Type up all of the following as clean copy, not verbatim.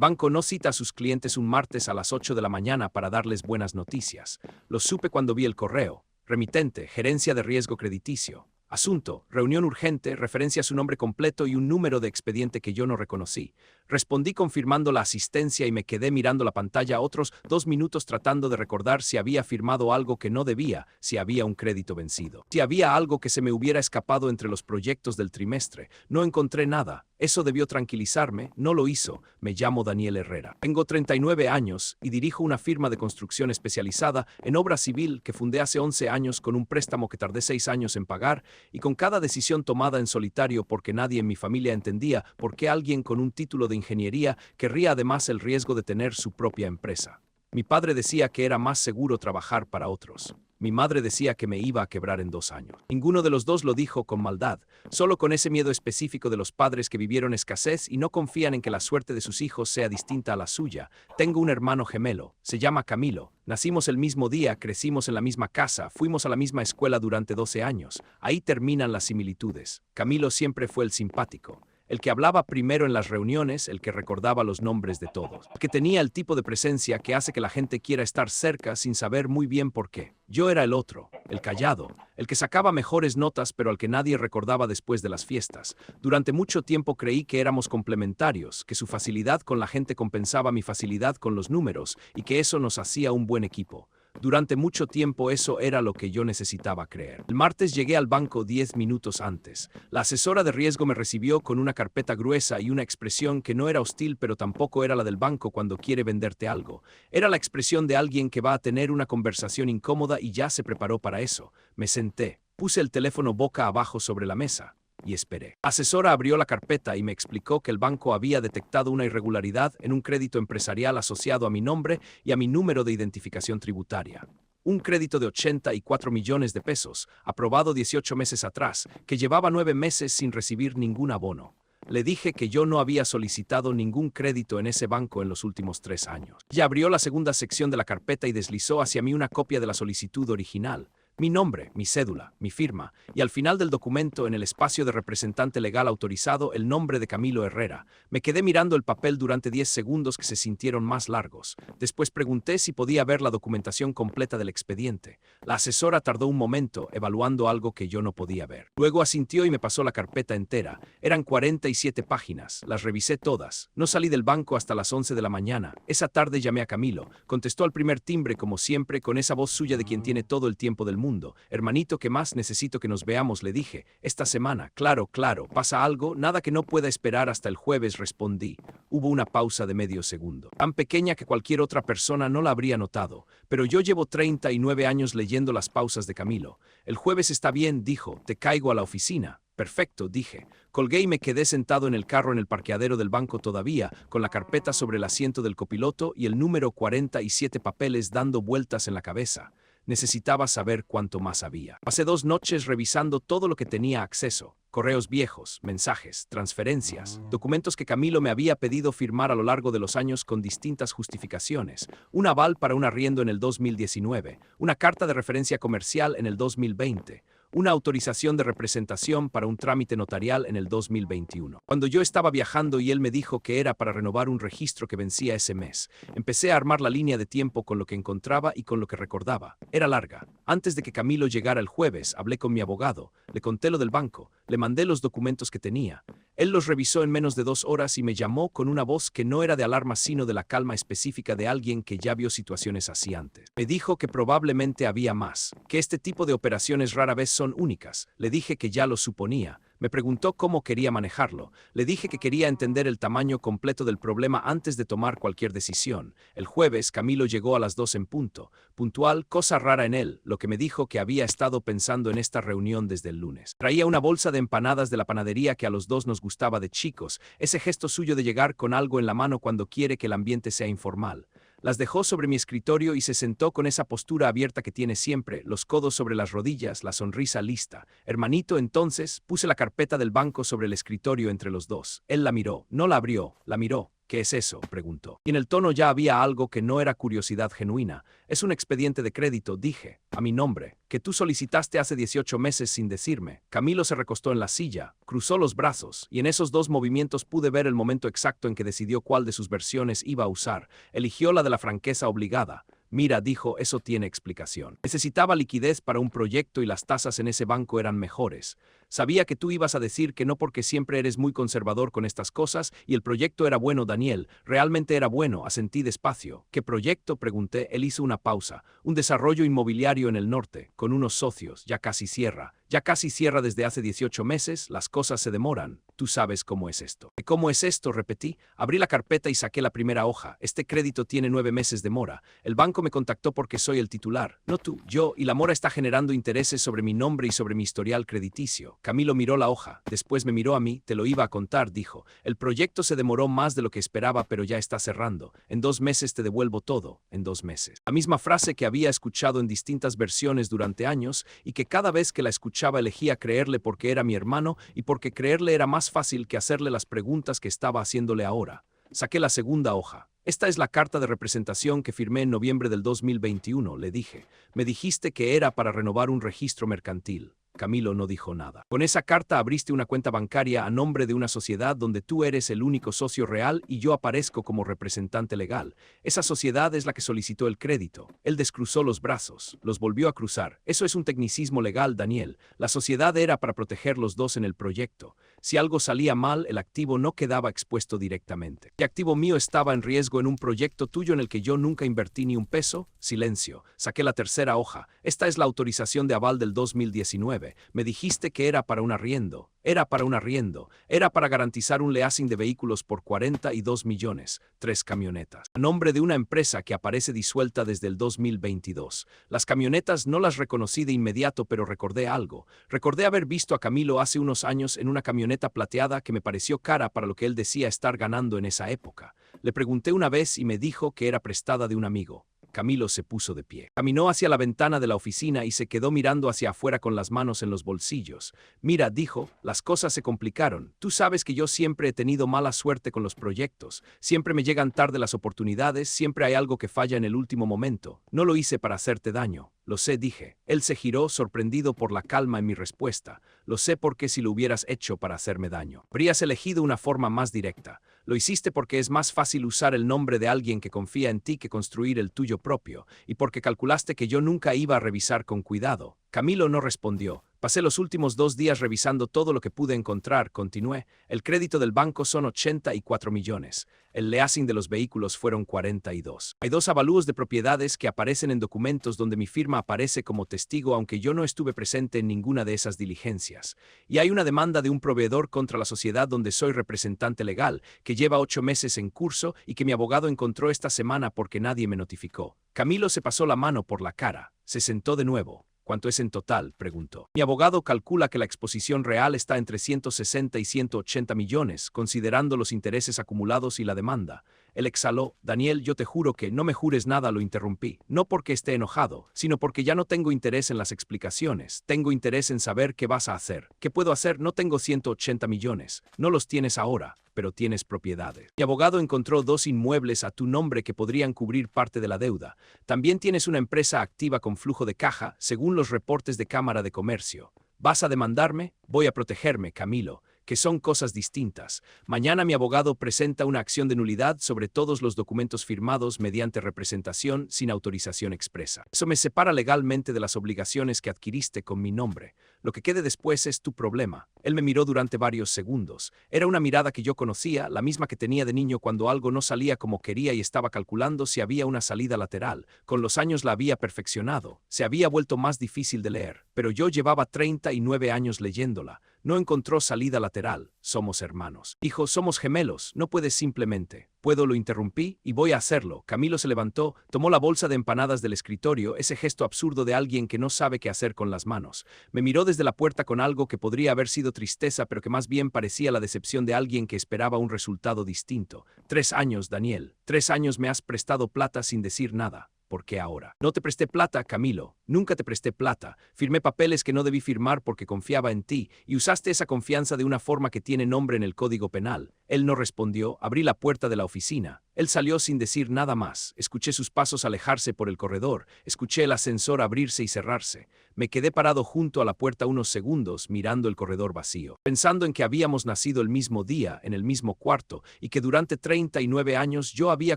El banco no cita a sus clientes un martes a las 8 de la mañana para darles buenas noticias. Lo supe cuando vi el correo. Remitente, gerencia de riesgo crediticio. Asunto, reunión urgente, referencia a su nombre completo y un número de expediente que yo no reconocí. Respondí confirmando la asistencia y me quedé mirando la pantalla otros 2 minutos tratando de recordar si había firmado algo que no debía, si había un crédito vencido, si había algo que se me hubiera escapado entre los proyectos del trimestre. No encontré nada. Eso debió tranquilizarme, no lo hizo. Me llamo Daniel Herrera. Tengo 39 años y dirijo una firma de construcción especializada en obra civil que fundé hace 11 años con un préstamo que tardé 6 años en pagar y con cada decisión tomada en solitario porque nadie en mi familia entendía por qué alguien con un título de ingeniería querría además el riesgo de tener su propia empresa. Mi padre decía que era más seguro trabajar para otros. Mi madre decía que me iba a quebrar en 2 años. Ninguno de los dos lo dijo con maldad, solo con ese miedo específico de los padres que vivieron escasez y no confían en que la suerte de sus hijos sea distinta a la suya. Tengo un hermano gemelo, se llama Camilo. Nacimos el mismo día, crecimos en la misma casa, fuimos a la misma escuela durante 12 años. Ahí terminan las similitudes. Camilo siempre fue el simpático. El que hablaba primero en las reuniones, el que recordaba los nombres de todos, el que tenía el tipo de presencia que hace que la gente quiera estar cerca sin saber muy bien por qué. Yo era el otro, el callado, el que sacaba mejores notas pero al que nadie recordaba después de las fiestas. Durante mucho tiempo creí que éramos complementarios, que su facilidad con la gente compensaba mi facilidad con los números y que eso nos hacía un buen equipo. Durante mucho tiempo eso era lo que yo necesitaba creer. El martes llegué al banco 10 minutos antes. La asesora de riesgo me recibió con una carpeta gruesa y una expresión que no era hostil pero tampoco era la del banco cuando quiere venderte algo. Era la expresión de alguien que va a tener una conversación incómoda y ya se preparó para eso. Me senté, puse el teléfono boca abajo sobre la mesa y esperé. La asesora abrió la carpeta y me explicó que el banco había detectado una irregularidad en un crédito empresarial asociado a mi nombre y a mi número de identificación tributaria. Un crédito de 84 millones de pesos, aprobado 18 meses atrás, que llevaba 9 meses sin recibir ningún abono. Le dije que yo no había solicitado ningún crédito en ese banco en los últimos 3 años. Ella abrió la segunda sección de la carpeta y deslizó hacia mí una copia de la solicitud original. Mi nombre, mi cédula, mi firma, y al final del documento, en el espacio de representante legal autorizado, el nombre de Camilo Herrera. Me quedé mirando el papel durante 10 segundos que se sintieron más largos. Después pregunté si podía ver la documentación completa del expediente. La asesora tardó un momento, evaluando algo que yo no podía ver. Luego asintió y me pasó la carpeta entera. Eran 47 páginas. Las revisé todas. No salí del banco hasta las 11 de la mañana. Esa tarde llamé a Camilo. Contestó al primer timbre, como siempre, con esa voz suya de quien tiene todo el tiempo del mundo. Hermanito, ¿qué más? Necesito que nos veamos, le dije. Esta semana. Claro, ¿pasa algo? Nada que no pueda esperar hasta el jueves, respondí. Hubo una pausa de medio segundo, tan pequeña que cualquier otra persona no la habría notado, pero yo llevo 39 años leyendo las pausas de Camilo. El jueves está bien, dijo. Te caigo a la oficina. Perfecto, dije. Colgué y me quedé sentado en el carro en el parqueadero del banco todavía, con la carpeta sobre el asiento del copiloto y el número 47 papeles dando vueltas en la cabeza. Necesitaba saber cuánto más había. Pasé 2 noches revisando todo lo que tenía acceso. Correos viejos, mensajes, transferencias, documentos que Camilo me había pedido firmar a lo largo de los años con distintas justificaciones. Un aval para un arriendo en el 2019, una carta de referencia comercial en el 2020, una autorización de representación para un trámite notarial en el 2021. Cuando yo estaba viajando y él me dijo que era para renovar un registro que vencía ese mes, empecé a armar la línea de tiempo con lo que encontraba y con lo que recordaba. Era larga. Antes de que Camilo llegara el jueves, hablé con mi abogado, le conté lo del banco, le mandé los documentos que tenía. Él los revisó en menos de 2 horas y me llamó con una voz que no era de alarma sino de la calma específica de alguien que ya vio situaciones así antes. Me dijo que probablemente había más, que este tipo de operaciones rara vez son únicas. Le dije que ya lo suponía. Me preguntó cómo quería manejarlo. Le dije que quería entender el tamaño completo del problema antes de tomar cualquier decisión. El jueves, Camilo llegó a las 2 en punto. Puntual, cosa rara en él, lo que me dijo que había estado pensando en esta reunión desde el lunes. Traía una bolsa de empanadas de la panadería que a los dos nos gustaba de chicos, ese gesto suyo de llegar con algo en la mano cuando quiere que el ambiente sea informal. Las dejó sobre mi escritorio y se sentó con esa postura abierta que tiene siempre, los codos sobre las rodillas, la sonrisa lista. Hermanito, entonces, puse la carpeta del banco sobre el escritorio entre los dos. Él la miró, no la abrió, la miró. ¿Qué es eso?, preguntó. Y en el tono ya había algo que no era curiosidad genuina. Es un expediente de crédito, dije, a mi nombre, que tú solicitaste hace 18 meses sin decirme. Camilo se recostó en la silla, cruzó los brazos, y en esos dos movimientos pude ver el momento exacto en que decidió cuál de sus versiones iba a usar. Eligió la de la franqueza obligada. Mira, dijo, eso tiene explicación. Necesitaba liquidez para un proyecto y las tasas en ese banco eran mejores. Sabía que tú ibas a decir que no porque siempre eres muy conservador con estas cosas y el proyecto era bueno, Daniel. Realmente era bueno, asentí despacio. ¿Qué proyecto?, pregunté. Él hizo una pausa. Un desarrollo inmobiliario en el norte, con unos socios. Ya casi cierra. Ya casi cierra desde hace 18 meses, las cosas se demoran. Tú sabes cómo es esto. ¿Cómo es esto?, repetí. Abrí la carpeta y saqué la primera hoja. Este crédito tiene 9 meses de mora. El banco me contactó porque soy el titular. No tú, yo, y la mora está generando intereses sobre mi nombre y sobre mi historial crediticio. Camilo miró la hoja. Después me miró a mí. Te lo iba a contar, dijo. El proyecto se demoró más de lo que esperaba, pero ya está cerrando. En 2 meses te devuelvo todo. En 2 meses. La misma frase que había escuchado en distintas versiones durante años y que cada vez que la escuchaba elegía creerle porque era mi hermano y porque creerle era más fácil que hacerle las preguntas que estaba haciéndole ahora. Saqué la segunda hoja. Esta es la carta de representación que firmé en noviembre del 2021, le dije. Me dijiste que era para renovar un registro mercantil. Camilo no dijo nada. Con esa carta abriste una cuenta bancaria a nombre de una sociedad donde tú eres el único socio real y yo aparezco como representante legal. Esa sociedad es la que solicitó el crédito. Él descruzó los brazos, los volvió a cruzar. Eso es un tecnicismo legal, Daniel. La sociedad era para proteger los dos en el proyecto. Si algo salía mal, el activo no quedaba expuesto directamente. ¿Qué activo mío estaba en riesgo en un proyecto tuyo en el que yo nunca invertí ni un peso? Silencio. Saqué la tercera hoja. Esta es la autorización de aval del 2019. Me dijiste que era para un arriendo. Era para un arriendo. Era para garantizar un leasing de vehículos por 42 millones. 3 camionetas. A nombre de una empresa que aparece disuelta desde el 2022. Las camionetas no las reconocí de inmediato, pero recordé algo. Recordé haber visto a Camilo hace unos años en una camioneta plateada que me pareció cara para lo que él decía estar ganando en esa época. Le pregunté una vez y me dijo que era prestada de un amigo. Camilo se puso de pie. Caminó hacia la ventana de la oficina y se quedó mirando hacia afuera con las manos en los bolsillos. Mira, dijo, las cosas se complicaron. Tú sabes que yo siempre he tenido mala suerte con los proyectos. Siempre me llegan tarde las oportunidades, siempre hay algo que falla en el último momento. No lo hice para hacerte daño. Lo sé, dije. Él se giró, sorprendido por la calma en mi respuesta. Lo sé porque si lo hubieras hecho para hacerme daño, habrías elegido una forma más directa. Lo hiciste porque es más fácil usar el nombre de alguien que confía en ti que construir el tuyo propio, y porque calculaste que yo nunca iba a revisar con cuidado. Camilo no respondió. Pasé los últimos 2 días revisando todo lo que pude encontrar, continué. El crédito del banco son 84 millones. El leasing de los vehículos fueron 42. Hay 2 avalúos de propiedades que aparecen en documentos donde mi firma aparece como testigo aunque yo no estuve presente en ninguna de esas diligencias. Y hay una demanda de un proveedor contra la sociedad donde soy representante legal, que lleva 8 meses en curso y que mi abogado encontró esta semana porque nadie me notificó. Camilo se pasó la mano por la cara. Se sentó de nuevo. ¿Cuánto es en total?, preguntó. Mi abogado calcula que la exposición real está entre 160 y 180 millones, considerando los intereses acumulados y la demanda. Él exhaló. Daniel, yo te juro que no me jures nada, lo interrumpí. No porque esté enojado, sino porque ya no tengo interés en las explicaciones. Tengo interés en saber qué vas a hacer. ¿Qué puedo hacer? No tengo 180 millones. No los tienes ahora, pero tienes propiedades. Mi abogado encontró 2 inmuebles a tu nombre que podrían cubrir parte de la deuda. También tienes una empresa activa con flujo de caja, según los reportes de Cámara de Comercio. ¿Vas a demandarme? Voy a protegerme, Camilo, que son cosas distintas. Mañana mi abogado presenta una acción de nulidad sobre todos los documentos firmados mediante representación sin autorización expresa. Eso me separa legalmente de las obligaciones que adquiriste con mi nombre. Lo que quede después es tu problema. Él me miró durante varios segundos. Era una mirada que yo conocía, la misma que tenía de niño cuando algo no salía como quería y estaba calculando si había una salida lateral. Con los años la había perfeccionado. Se había vuelto más difícil de leer, pero yo llevaba 39 años leyéndola. No encontró salida lateral. Somos hermanos. Dijo, somos gemelos, no puedes simplemente. Puedo, lo interrumpí, y voy a hacerlo. Camilo se levantó, tomó la bolsa de empanadas del escritorio, ese gesto absurdo de alguien que no sabe qué hacer con las manos. Me miró desde la puerta con algo que podría haber sido tristeza, pero que más bien parecía la decepción de alguien que esperaba un resultado distinto. 3 años, Daniel. 3 años me has prestado plata sin decir nada. ¿por qué ahora? No te presté plata, Camilo. Nunca te presté plata. Firmé papeles que no debí firmar porque confiaba en ti, y usaste esa confianza de una forma que tiene nombre en el Código Penal. Él no respondió, abrí la puerta de la oficina. Él salió sin decir nada más. Escuché sus pasos alejarse por el corredor. Escuché el ascensor abrirse y cerrarse. Me quedé parado junto a la puerta unos segundos, mirando el corredor vacío, pensando en que habíamos nacido el mismo día, en el mismo cuarto, y que durante 39 años yo había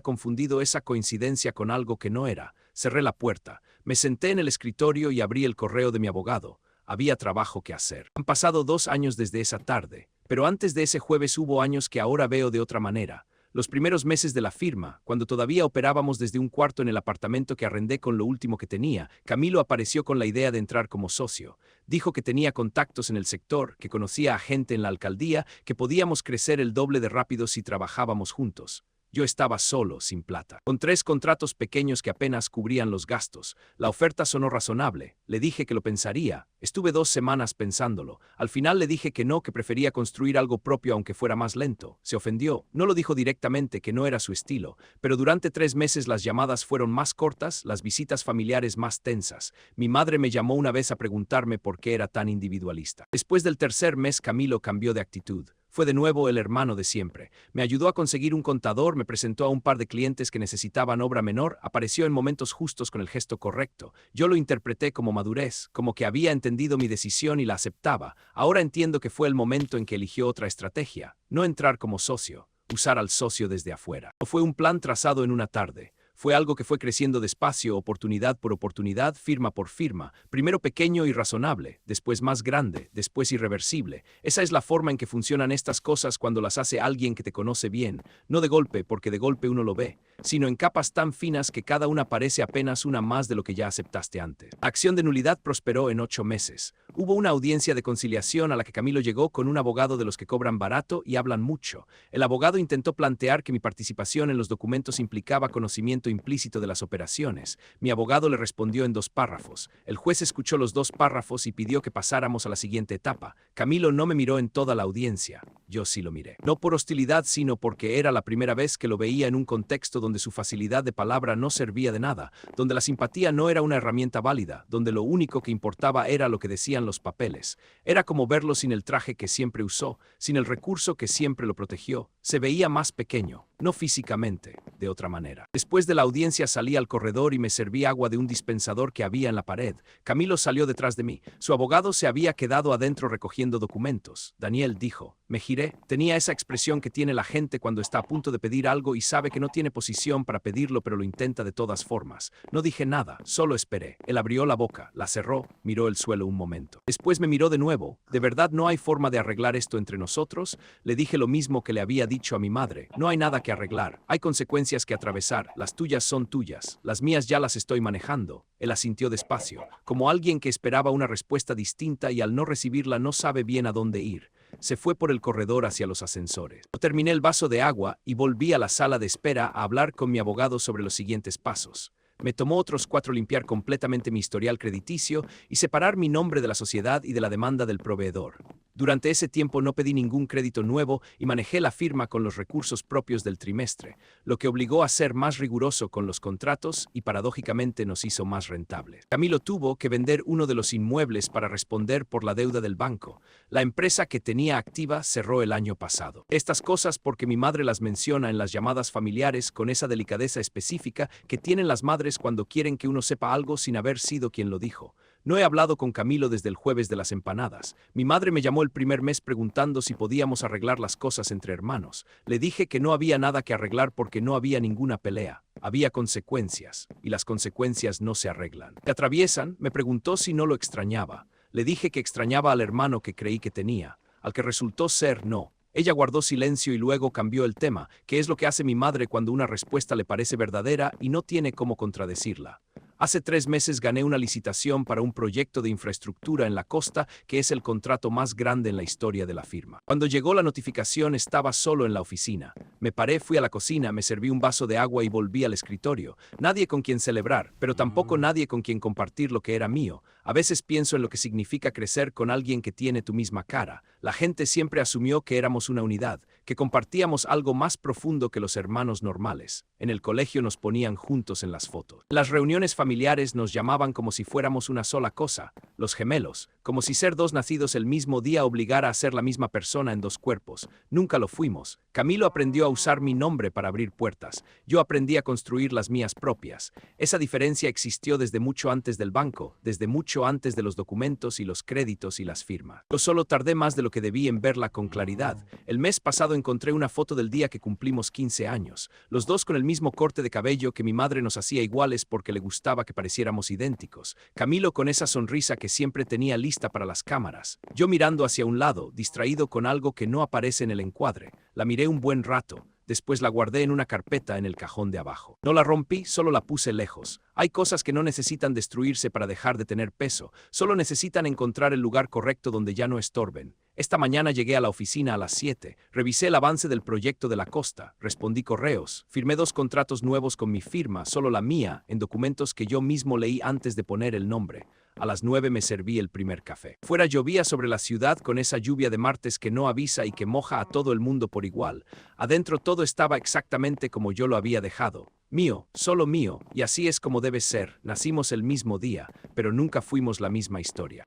confundido esa coincidencia con algo que no era. Cerré la puerta, me senté en el escritorio y abrí el correo de mi abogado. Había trabajo que hacer. Han pasado 2 años desde esa tarde, pero antes de ese jueves hubo años que ahora veo de otra manera. Los primeros meses de la firma, cuando todavía operábamos desde un cuarto en el apartamento que arrendé con lo último que tenía, Camilo apareció con la idea de entrar como socio. Dijo que tenía contactos en el sector, que conocía a gente en la alcaldía, que podíamos crecer el doble de rápido si trabajábamos juntos. Yo estaba solo, sin plata, con 3 contratos pequeños que apenas cubrían los gastos. La oferta sonó razonable. Le dije que lo pensaría. Estuve 2 semanas pensándolo. Al final le dije que no, que prefería construir algo propio aunque fuera más lento. Se ofendió. No lo dijo directamente, que no era su estilo. Pero durante 3 meses las llamadas fueron más cortas, las visitas familiares más tensas. Mi madre me llamó una vez a preguntarme por qué era tan individualista. Después del tercer mes, Camilo cambió de actitud. Fue de nuevo el hermano de siempre. Me ayudó a conseguir un contador, me presentó a un par de clientes que necesitaban obra menor, apareció en momentos justos con el gesto correcto. Yo lo interpreté como madurez, como que había entendido mi decisión y la aceptaba. Ahora entiendo que fue el momento en que eligió otra estrategia, no entrar como socio, usar al socio desde afuera. No fue un plan trazado en una tarde. Fue algo que fue creciendo despacio, oportunidad por oportunidad, firma por firma, primero pequeño y razonable, después más grande, después irreversible. Esa es la forma en que funcionan estas cosas cuando las hace alguien que te conoce bien, no de golpe porque de golpe uno lo ve, sino en capas tan finas que cada una parece apenas una más de lo que ya aceptaste antes. La acción de nulidad prosperó en 8 meses. Hubo una audiencia de conciliación a la que Camilo llegó con un abogado de los que cobran barato y hablan mucho. El abogado intentó plantear que mi participación en los documentos implicaba conocimiento implícito de las operaciones. Mi abogado le respondió en 2 párrafos. El juez escuchó los 2 párrafos y pidió que pasáramos a la siguiente etapa. Camilo no me miró en toda la audiencia. Yo sí lo miré. No por hostilidad, sino porque era la primera vez que lo veía en un contexto donde su facilidad de palabra no servía de nada, donde la simpatía no era una herramienta válida, donde lo único que importaba era lo que decían los papeles. Era como verlo sin el traje que siempre usó, sin el recurso que siempre lo protegió. Se veía más pequeño, no físicamente, de otra manera. Después de la audiencia salí al corredor y me serví agua de un dispensador que había en la pared. Camilo salió detrás de mí. Su abogado se había quedado adentro recogiendo documentos. Daniel dijo. Me giré. Tenía esa expresión que tiene la gente cuando está a punto de pedir algo y sabe que no tiene posición para pedirlo, pero lo intenta de todas formas. No dije nada, solo esperé. Él abrió la boca, la cerró, miró el suelo un momento. Después me miró de nuevo. ¿De verdad no hay forma de arreglar esto entre nosotros? Le dije lo mismo que le había dicho a mi madre. No hay nada que arreglar. Hay consecuencias que atravesar. Las tuyas son tuyas. Las mías ya las estoy manejando. Él asintió despacio, como alguien que esperaba una respuesta distinta y al no recibirla no sabe bien a dónde ir. Se fue por el corredor hacia los ascensores. Terminé el vaso de agua y volví a la sala de espera a hablar con mi abogado sobre los siguientes pasos. Me tomó otros 4 limpiar completamente mi historial crediticio y separar mi nombre de la sociedad y de la demanda del proveedor. Durante ese tiempo no pedí ningún crédito nuevo y manejé la firma con los recursos propios del trimestre, lo que obligó a ser más riguroso con los contratos y paradójicamente nos hizo más rentables. Camilo tuvo que vender uno de los inmuebles para responder por la deuda del banco. La empresa que tenía activa cerró el año pasado. Estas cosas porque mi madre las menciona en las llamadas familiares con esa delicadeza específica que tienen las madres cuando quieren que uno sepa algo sin haber sido quien lo dijo. No he hablado con Camilo desde el jueves de las empanadas. Mi madre me llamó el primer mes preguntando si podíamos arreglar las cosas entre hermanos. Le dije que no había nada que arreglar porque no había ninguna pelea. Había consecuencias, y las consecuencias no se arreglan. ¿Te atraviesan? Me preguntó si no lo extrañaba. Le dije que extrañaba al hermano que creí que tenía, al que resultó ser no. Ella guardó silencio y luego cambió el tema, que es lo que hace mi madre cuando una respuesta le parece verdadera y no tiene cómo contradecirla. Hace 3 meses gané una licitación para un proyecto de infraestructura en la costa que es el contrato más grande en la historia de la firma. Cuando llegó la notificación estaba solo en la oficina. Me paré, fui a la cocina, me serví un vaso de agua y volví al escritorio. Nadie con quien celebrar, pero tampoco nadie con quien compartir lo que era mío. A veces pienso en lo que significa crecer con alguien que tiene tu misma cara. La gente siempre asumió que éramos una unidad, que compartíamos algo más profundo que los hermanos normales. En el colegio nos ponían juntos en las fotos. En las reuniones familiares nos llamaban como si fuéramos una sola cosa, los gemelos, como si ser dos nacidos el mismo día obligara a ser la misma persona en dos cuerpos. Nunca lo fuimos. Camilo aprendió a usar mi nombre para abrir puertas. Yo aprendí a construir las mías propias. Esa diferencia existió desde mucho antes del banco, desde mucho antes de los documentos y los créditos y las firmas. Yo solo tardé más de lo que debí en verla con claridad. El mes pasado encontré una foto del día que cumplimos 15 años, los dos con el mismo corte de cabello que mi madre nos hacía iguales porque le gustaba que pareciéramos idénticos. Camilo con esa sonrisa que siempre tenía lista para las cámaras. Yo mirando hacia un lado, distraído con algo que no aparece en el encuadre. La miré un buen rato. Después la guardé en una carpeta en el cajón de abajo. No la rompí, solo la puse lejos. Hay cosas que no necesitan destruirse para dejar de tener peso, solo necesitan encontrar el lugar correcto donde ya no estorben. Esta mañana llegué a la oficina a las 7, revisé el avance del proyecto de la costa, respondí correos, firmé 2 contratos nuevos con mi firma, solo la mía, en documentos que yo mismo leí antes de poner el nombre. A las 9 me serví el primer café. Fuera llovía sobre la ciudad con esa lluvia de martes que no avisa y que moja a todo el mundo por igual. Adentro todo estaba exactamente como yo lo había dejado. Mío, solo mío, y así es como debe ser. Nacimos el mismo día, pero nunca fuimos la misma historia.